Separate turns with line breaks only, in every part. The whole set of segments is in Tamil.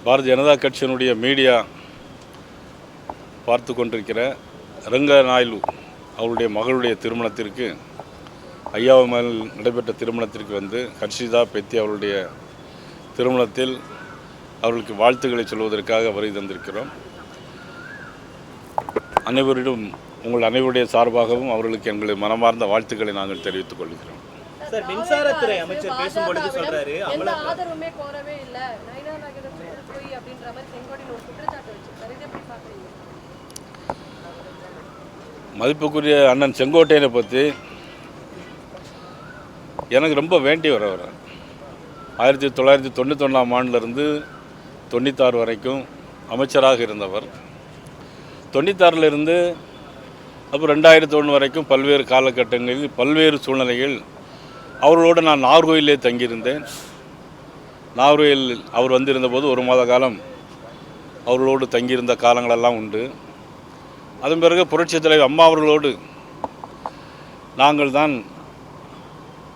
பாரதிய ஜனதா கட்சியினுடைய மீடியா பார்த்து கொண்டிருக்கிற ரங்க நாயுடு அவருடைய மகளுடைய திருமணத்திற்கு ஐயாவமல் நடைபெற்ற திருமணத்திற்கு வந்து ஹர்ஷிதா பெத்தி அவருடைய திருமணத்தில் அவர்களுக்கு வாழ்த்துக்களை சொல்வதற்காக வருகை தந்திருக்கிறோம். அனைவரிடம் உங்கள் அனைவருடைய சார்பாகவும் அவர்களுக்கு எங்களுடைய மனமார்ந்த வாழ்த்துக்களை நாங்கள் தெரிவித்துக் கொள்கிறோம்.
சார், மின்சாரத்துறை அமைச்சர் பேசும்பொழுது சொல்றாரு
ஆதரவுமே கோரவே இல்ல, நைனா நகரம் போய் அப்படின்ற மாதிரி செங்கோட்டையில் ஒரு குற்றச்சாட்டு வச்சிருக்காரு. இதை எப்படி பார்க்குறீங்க?
மதிப்புக்குரிய அண்ணன் செங்கோட்டையனை பற்றி எனக்கு ரொம்ப வேண்டியவர். அவர் 1991ஆம் ஆண்டிலிருந்து 96 வரைக்கும் அமைச்சராக இருந்தவர். 96லிருந்து அப்புறம் 2001 வரைக்கும் பல்வேறு காலகட்டங்களில் பல்வேறு சூழ்நிலைகள் அவர்களோடு நான் நாகர்கோயிலே தங்கியிருந்தேன். நாகர்கோயில் அவர் வந்திருந்தபோது ஒரு மாத காலம் அவர்களோடு தங்கியிருந்த காலங்களெல்லாம் உண்டு. அதன் பிறகு புரட்சித் தலைவர் அம்மா அவர்களோடு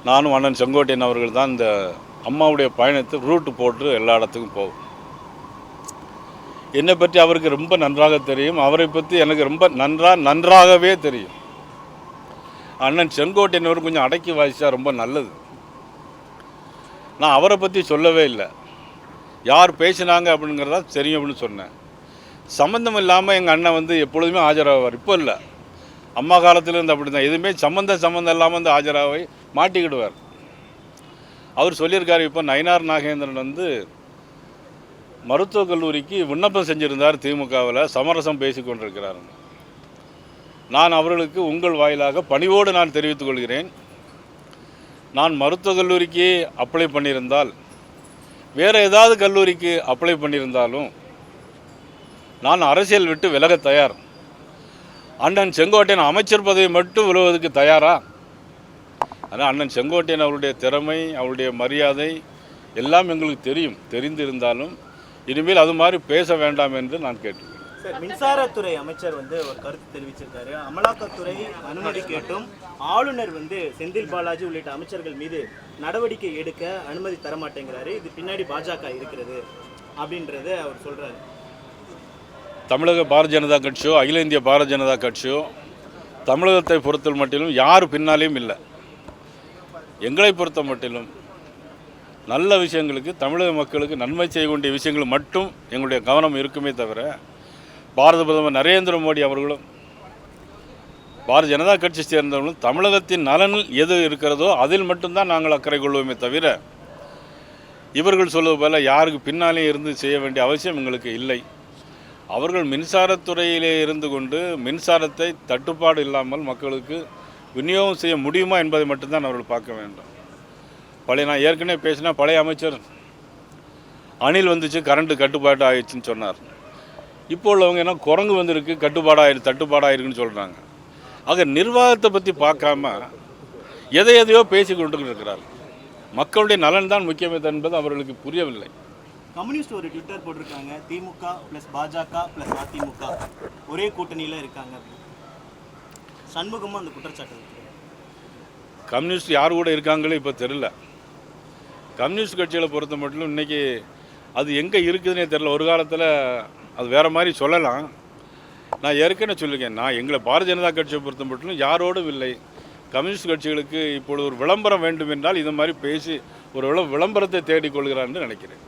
நானும் அண்ணன் செங்கோட்டையன் அவர்கள் தான் இந்த அம்மாவுடைய பயணத்தை ரூட்டு போட்டு எல்லா இடத்துக்கும் போவோம். என்னை பற்றி அவருக்கு ரொம்ப நன்றாக தெரியும், அவரை பற்றி எனக்கு ரொம்ப நன்றாகவே தெரியும். அண்ணன் செங்கோட்டையன் அவர் கொஞ்சம் அடக்கி வாசித்தா ரொம்ப நல்லது. நான் அவரை பற்றி சொல்லவே இல்லை, யார் பேசினாங்க அப்படிங்கிறதா தெரியும் அப்படின்னு சொன்னேன். சம்மந்தம் இல்லாமல் எங்கள் அண்ணன் வந்து எப்பொழுதுமே ஆஜராவார். இப்போ இல்லை, அம்மா காலத்திலேருந்து அப்படி தான். எதுவுமே சம்மந்தம் இல்லாமல் வந்து ஆஜராகி மாட்டிக்கிடுவார். அவர் சொல்லியிருக்காரு, இப்போ நயினார் நாகேந்திரன் வந்து மருத்துவக் கல்லூரிக்கு விண்ணப்பம் செஞ்சுருந்தார், திமுகவில் சமரசம் பேசி கொண்டிருக்கிறார். நான் அவர்களுக்கு உங்கள் வாயிலாக பணிவோடு நான் தெரிவித்துக் கொள்கிறேன், நான் மருத்துவக் கல்லூரிக்கு அப்ளை பண்ணியிருந்தால் வேறு ஏதாவது கல்லூரிக்கு அப்ளை பண்ணியிருந்தாலும் நான் அரசியல் விட்டு விலக தயார். அண்ணன் செங்கோட்டையன் அமைச்சர் பதவி மட்டும் விழுவதற்கு தயாரா? ஆனால் அண்ணன் செங்கோட்டையன் அவருடைய திறமை, அவருடைய மரியாதை எல்லாம் எங்களுக்கு தெரிந்திருந்தாலும் இனிமேல் அது மாதிரி பேச வேண்டாம் என்று நான் கேட்டுக்கிறேன்.
சார், மின்சாரத்துறை அமைச்சர் வந்து ஒரு கருத்து தெரிவிச்சிருக்காரு. அமலாக்கத்துறை அனுமதி கேட்டும் ஆளுநர் வந்து செந்தில் பாலாஜி உள்ளிட்ட அமைச்சர்கள் மீது நடவடிக்கை எடுக்க அனுமதி தரமாட்டேங்கிறாரு, இது பின்னாடி பாஜக இருக்கிறது அப்படின்றத அவர் சொல்றாரு.
தமிழக பாரதிய ஜனதா கட்சியோ அகில இந்திய பாரதிய ஜனதா கட்சியோ தமிழகத்தை பொறுத்த மட்டிலும் யார் பின்னாலேயும் இல்லை. எங்களை பொறுத்த மட்டிலும் நல்ல விஷயங்களுக்கு, தமிழக மக்களுக்கு நன்மை செய்யக்கூடிய விஷயங்கள் மட்டும் எங்களுடைய கவனம் இருக்குமே தவிர, பாரத பிரதமர் நரேந்திர மோடி அவர்களும் பாரதிய ஜனதா கட்சி சேர்ந்தவர்களும் தமிழகத்தின் நலனில் எது இருக்கிறதோ அதில் மட்டும்தான் நாங்கள் அக்கறை கொள்வோமே தவிர, இவர்கள் சொல்வது போல யாருக்கு பின்னாலே இருந்து செய்ய வேண்டிய அவசியம் எங்களுக்கு இல்லை. அவர்கள் மின்சாரத்துறையிலே இருந்து கொண்டு மின்சாரத்தை தட்டுப்பாடு இல்லாமல் மக்களுக்கு விநியோகம் செய்ய முடியுமா என்பதை மட்டும்தான் அவர்கள் பார்க்க வேண்டும். நான் ஏற்கனவே பேசினா பழைய அமைச்சர் அணில் வந்துச்சு, கரண்ட்டு கட்டுப்பாடு ஆயிடுச்சுன்னு சொன்னார். இப்போ உள்ளவங்க என்ன குரங்கு வந்திருக்கு, தட்டுப்பாடாயிருக்குன்னு சொல்கிறாங்க. ஆக நிர்வாகத்தை பற்றி பார்க்காம எதையோ பேசி கொண்டு இருக்கிறார்கள். மக்களுடைய நலன் தான் முக்கியம் என்பது அவர்களுக்கு புரியவில்லை.
கம்யூனிஸ்ட் ஒரு ட்விட்டர் போட்டிருக்காங்க, திமுக ப்ளஸ் பாஜக ப்ளஸ் அதிமுக ஒரே கூட்டணியில் இருக்காங்க. சண்முகமும் அந்த குற்றச்சாட்டு இருக்கு.
கம்யூனிஸ்ட் யார் கூட இருக்காங்களே இப்போ தெரியல. கம்யூனிஸ்ட் கட்சிகளை பொறுத்த மட்டும் இன்றைக்கி அது எங்கே இருக்குதுன்னே தெரியல. ஒரு காலத்தில் அது வேறு மாதிரி சொல்லலாம். நான் ஏற்கனவே சொல்லியிருக்கேன், நான் எங்களை பாரதிய ஜனதா கட்சியை பொறுத்த மட்டும் யாரோடும் இல்லை. கம்யூனிஸ்ட் கட்சிகளுக்கு இப்பொழுது ஒரு விளம்பரம் வேண்டும் என்றால் இது மாதிரி பேசி ஒரு விளம்பரத்தை தேடிக்கொள்கிறார் என்று நினைக்கிறேன்.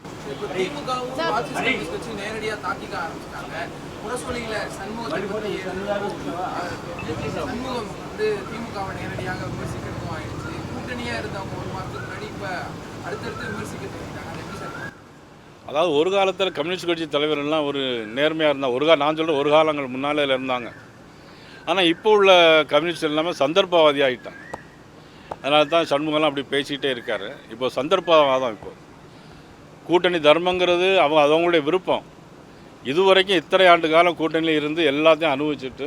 அதாவது ஒரு காலத்தில் கம்யூனிஸ்ட் கட்சி தலைவர்கள்லாம் ஒரு நேர்மையாக இருந்தால் நான் சொல்கிற ஒரு காலங்கள் முன்னாலே இருந்தாங்க. ஆனால் இப்போ உள்ள கம்யூனிஸ்ட் எல்லாமே சந்தர்ப்பவாதி ஆகிட்டாங்க. அதனால தான் சண்முகம்லாம் அப்படி பேசிக்கிட்டே இருக்கார். இப்போ சந்தர்ப்பவாதம். இப்போ கூட்டணி தர்மங்கிறது அவங்களுடைய விருப்பம். இதுவரைக்கும் இத்தனை ஆண்டு காலம் கூட்டணியில் இருந்து எல்லாத்தையும் அனுபவிச்சுட்டு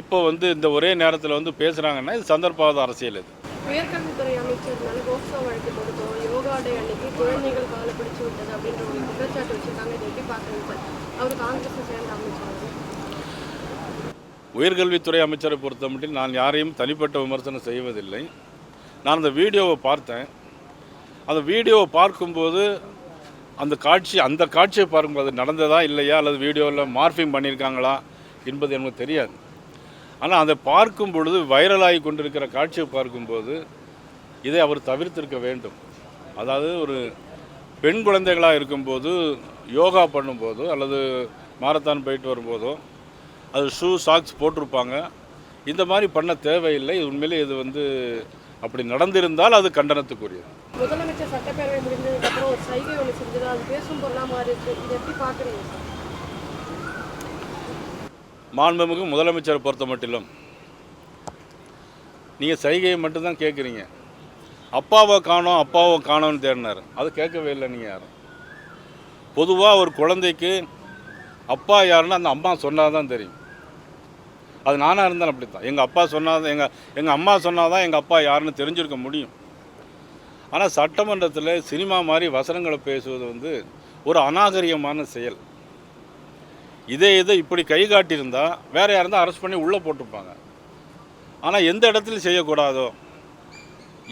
இப்போ வந்து இந்த ஒரே நேரத்தில் வந்து பேசுகிறாங்கன்னா இது சந்தர்ப்பவாத அரசியல். இது
உயர்கல்வித்துறை அமைச்சர் கோப்சா வழக்கு கொடுத்தோம், யோகா டே அன்னைக்கு குழந்தைகள் காலை பிடிச்சு விட்டது அப்படின்ற ஒரு குற்றச்சாட்டு வச்சுருக்காங்க. இதை எப்படி பார்க்குறீங்க சார்? அவர் காங்கிரஸை சேர்ந்த அமைச்சர்.
உயர்கல்வித்துறை அமைச்சரை பொறுத்த மட்டும் நான் யாரையும் தனிப்பட்ட விமர்சனம் செய்வதில்லை. நான் அந்த வீடியோவை பார்த்தேன். அந்த வீடியோவை பார்க்கும்போது அந்த காட்சியை பார்க்கும்போது நடந்ததா இல்லையா அல்லது வீடியோவில் மார்ஃபிங் பண்ணியிருக்காங்களா என்பது எனக்கு தெரியாது. ஆனால் அதை பார்க்கும் பொழுது வைரலாகி கொண்டிருக்கிற காட்சியை பார்க்கும்போது இதை அவர் தவிர்த்திருக்க வேண்டும். அதாவது ஒரு பெண் குழந்தைகளாக இருக்கும்போது யோகா பண்ணும்போதோ அல்லது மாரத்தான் போயிட்டு வரும்போதோ அது ஷூ சாக்ஸ் போட்டிருப்பாங்க. இந்த மாதிரி பண்ண தேவையில்லை. உண்மையிலே இது அப்படி நடந்திருந்தால் அது கண்டனத்துக்குரியது.
முதலமைச்சர் சட்டப்பேரவை முடிந்ததுக்கப்புறம் ஒரு சைகை ஒன்று செஞ்சது, அது பேசும் பொருளாக மாறி இருக்கு. இதை எப்படி பார்க்குறீங்க சார்?
மாண்புமிகு முதலமைச்சரை பொறுத்த மட்டிலும் நீங்கள் சைகையை மட்டும்தான் கேட்குறீங்க. அப்பாவை காணோம்னு தேடினார், அது கேட்கவே இல்லை. நீங்கள் யாரும் பொதுவாக ஒரு குழந்தைக்கு அப்பா யாருன்னு அந்த அம்மா சொன்னால் தான் தெரியும். அது நானாக இருந்தாலும் அப்படி தான். எங்கள் அப்பா சொன்னால் எங்கள் அம்மா சொன்னால் தான் எங்கள் அப்பா யாருன்னு தெரிஞ்சிருக்க முடியும். ஆனால் சட்டமன்றத்தில் சினிமா மாதிரி வசனங்களை பேசுவது ஒரு அநாகரிகமான செயல். இதை இப்படி கை காட்டியிருந்தால் வேறு யார் இருந்தால் அரெஸ்ட் பண்ணி உள்ளே போட்டிருப்பாங்க. ஆனால் எந்த இடத்துல செய்யக்கூடாதோ,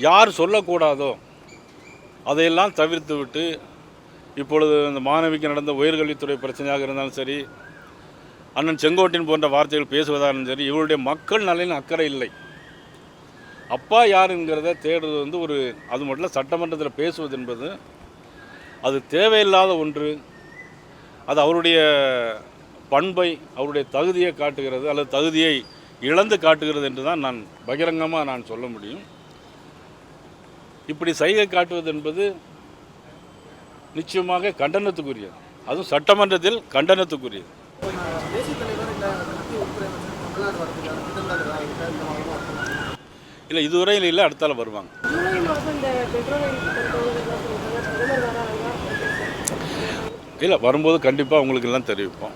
யார் சொல்லக்கூடாதோ அதையெல்லாம் தவிர்த்து விட்டு இப்பொழுது இந்த மாணவிக்கு நடந்த உயர்கல்வித்துறை பிரச்சனையாக இருந்தாலும் சரி, அண்ணன் செங்கோட்டையன் போன்ற வார்த்தைகள் பேசுவதாக இருந்தாலும் சரி, இவருடைய மக்கள் நலனில் அக்கறை இல்லை. அப்பா யாருங்கிறத தேடுறது அது மட்டும் இல்லை. சட்டமன்றத்தில் பேசுவது என்பது அது தேவையில்லாத ஒன்று. அது அவருடைய பண்பை, அவருடைய தகுதியை காட்டுகிறது அல்லது தகுதியை இழந்து காட்டுகிறது என்று தான் நான் பகிரங்கமாக சொல்ல முடியும். இப்படி சைகை காட்டுவது என்பது நிச்சயமாக கண்டனத்துக்குரியது. அதுவும் சட்டமன்றத்தில் கண்டனத்துக்குரியது. இல்லை, இதுவரையில் இல்லை, அடுத்தால வருவாங்க. இல்லை, வரும்போது கண்டிப்பாக உங்களுக்கு எல்லாம் தெரிவிப்போம்.